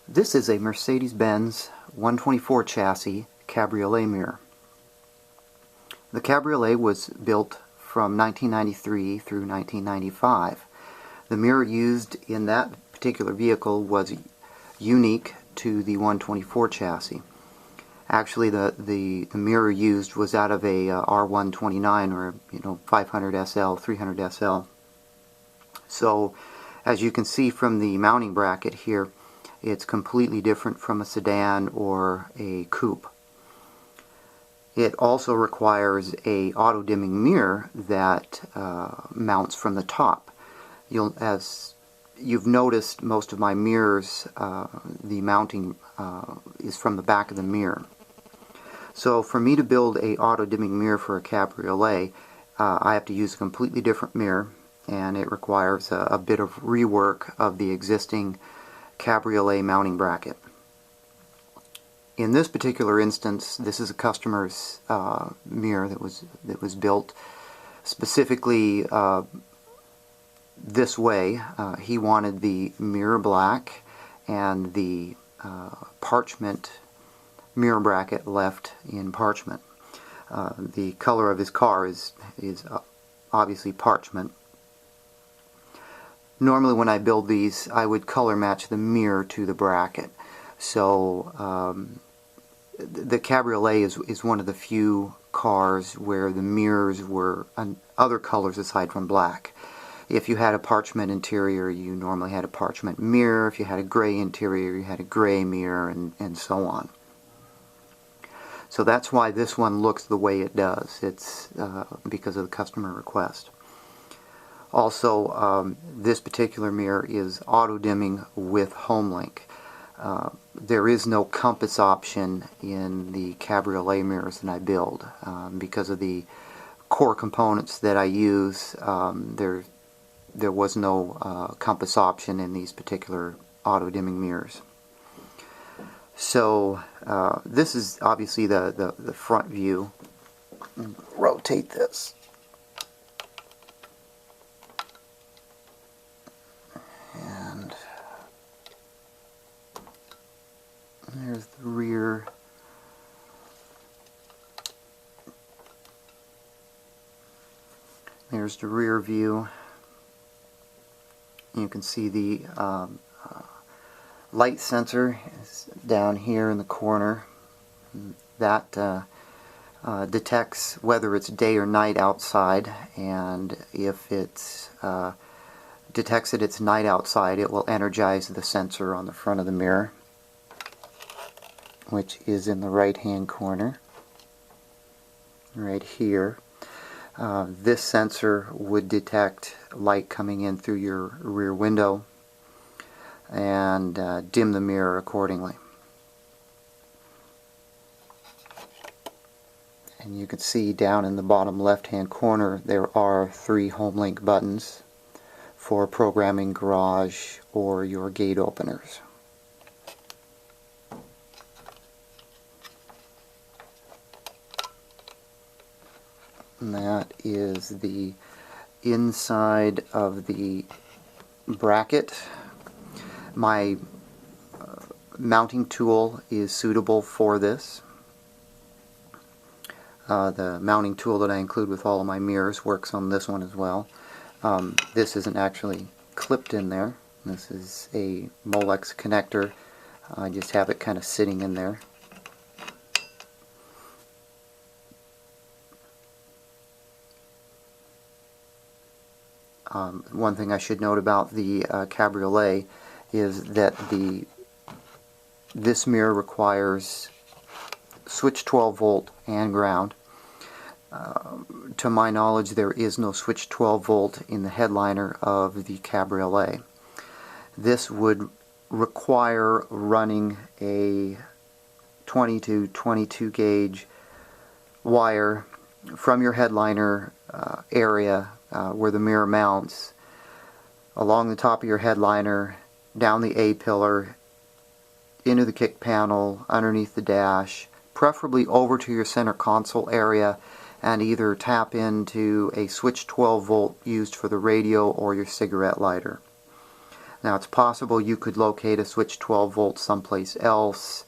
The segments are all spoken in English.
This is a Mercedes-Benz W124 chassis Cabriolet mirror. The Cabriolet was built from 1993 through 1995. The mirror used in that particular vehicle was unique to the W124 chassis. Actually, the mirror used was out of a R129 or 500 SL, 300 SL. So, as you can see from the mounting bracket here, it's completely different from a sedan or a coupe. It also requires a auto-dimming mirror that mounts from the top. As you've noticed, most of my mirrors, the mounting is from the back of the mirror. So for me to build a auto-dimming mirror for a Cabriolet, I have to use a completely different mirror, and it requires a bit of rework of the existing Cabriolet mounting bracket. In this particular instance, this is a customer's mirror that was built specifically this way. He wanted the mirror black and the parchment mirror bracket left in parchment. The color of his car is obviously parchment. Normally when I build these, I would color match the mirror to the bracket. So the Cabriolet is one of the few cars where the mirrors were other colors aside from black. If you had a parchment interior, you normally had a parchment mirror. If you had a gray interior, you had a gray mirror, and so on. So that's why this one looks the way it does. It's because of the customer request. Also, this particular mirror is auto-dimming with Homelink. There is no compass option in the Cabriolet mirrors that I build. Because of the core components that I use, there was no compass option in these particular auto-dimming mirrors. So this is obviously the front view. Rotate this. And there's the rear. There's the rear view. You can see the light sensor is down here in the corner. That detects whether it's day or night outside, and if it's detects that it's night outside, it will energize the sensor on the front of the mirror, which is in the right hand corner right here. This sensor would detect light coming in through your rear window and dim the mirror accordingly. And you can see down in the bottom left hand corner there are 3 Homelink buttons for programming garage or your gate openers. And that is the inside of the bracket. My mounting tool is suitable for this. The mounting tool that I include with all of my mirrors works on this one as well. This isn't actually clipped in there. This is a Molex connector. I just have it kind of sitting in there. One thing I should note about the Cabriolet is that this mirror requires switch 12 volt and ground. To my knowledge, there is no switch 12 volt in the headliner of the Cabriolet. This would require running a 20 to 22 gauge wire from your headliner area where the mirror mounts, along the top of your headliner, down the A-pillar, into the kick panel, underneath the dash, preferably over to your center console area, and either tap into a switch 12 volt used for the radio or your cigarette lighter. Now it's possible you could locate a switch 12 volt someplace else.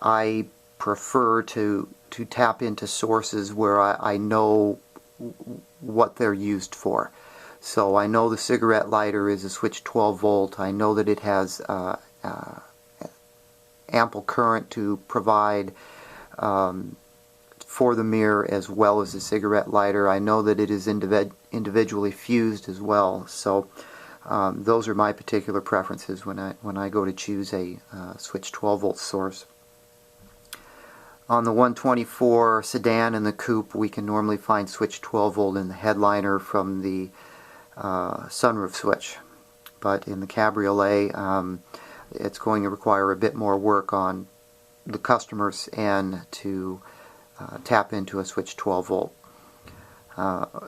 I prefer to tap into sources where I know what they're used for. So I know the cigarette lighter is a switch 12 volt. I know that it has ample current to provide for the mirror as well as the cigarette lighter. I know that it is individually fused as well. So those are my particular preferences when I go to choose a switch 12 volt source. On the 124 sedan and the coupe, we can normally find switch 12 volt in the headliner from the sunroof switch. But in the Cabriolet, it's going to require a bit more work on the customer's end to tap into a switch 12 volt.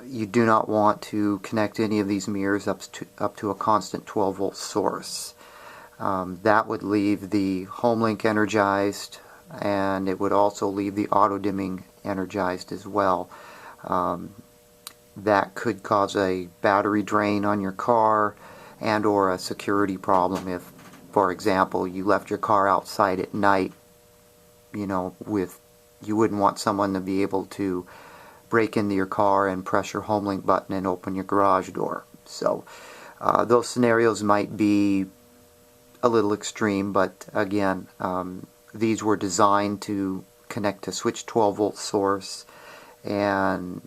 You do not want to connect any of these mirrors up to a constant 12 volt source. That would leave the Homelink energized, and it would also leave the auto dimming energized as well. That could cause a battery drain on your car and or a security problem if, for example, you left your car outside at night, you wouldn't want someone to be able to break into your car and press your Homelink button and open your garage door. So those scenarios might be a little extreme, but again, these were designed to connect to switch 12 volt source, and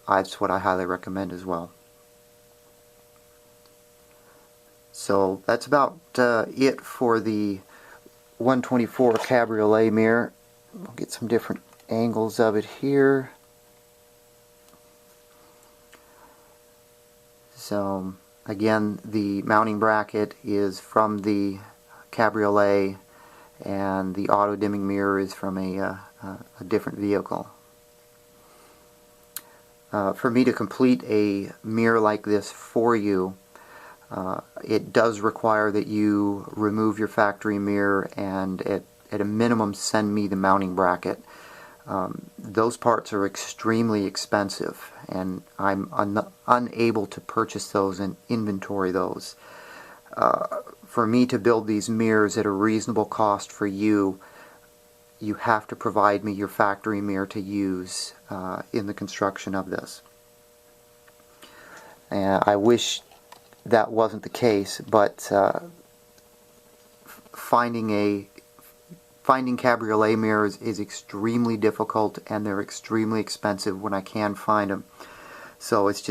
that's what I highly recommend as well. So that's about it for the 124 Cabriolet mirror. We'll get some different angles of it here. So again, the mounting bracket is from the Cabriolet, and the auto dimming mirror is from a different vehicle. For me to complete a mirror like this for you, it does require that you remove your factory mirror and at a minimum send me the mounting bracket. Those parts are extremely expensive, and I'm unable to purchase those and inventory those. For me to build these mirrors at a reasonable cost for you, you have to provide me your factory mirror to use in the construction of this. I wish that wasn't the case, but finding Cabriolet mirrors is extremely difficult, and they're extremely expensive when I can find them. So it's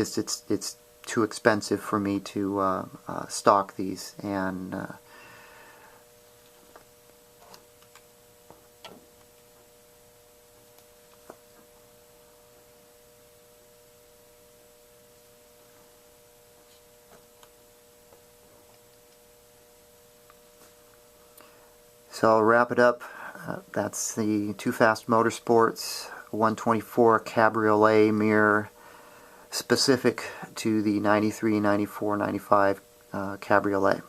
too expensive for me to stock these, and so I'll wrap it up. That's the Too Fast Motorsports 124 Cabriolet mirror, specific to the 93, 94, 95 Cabriolet.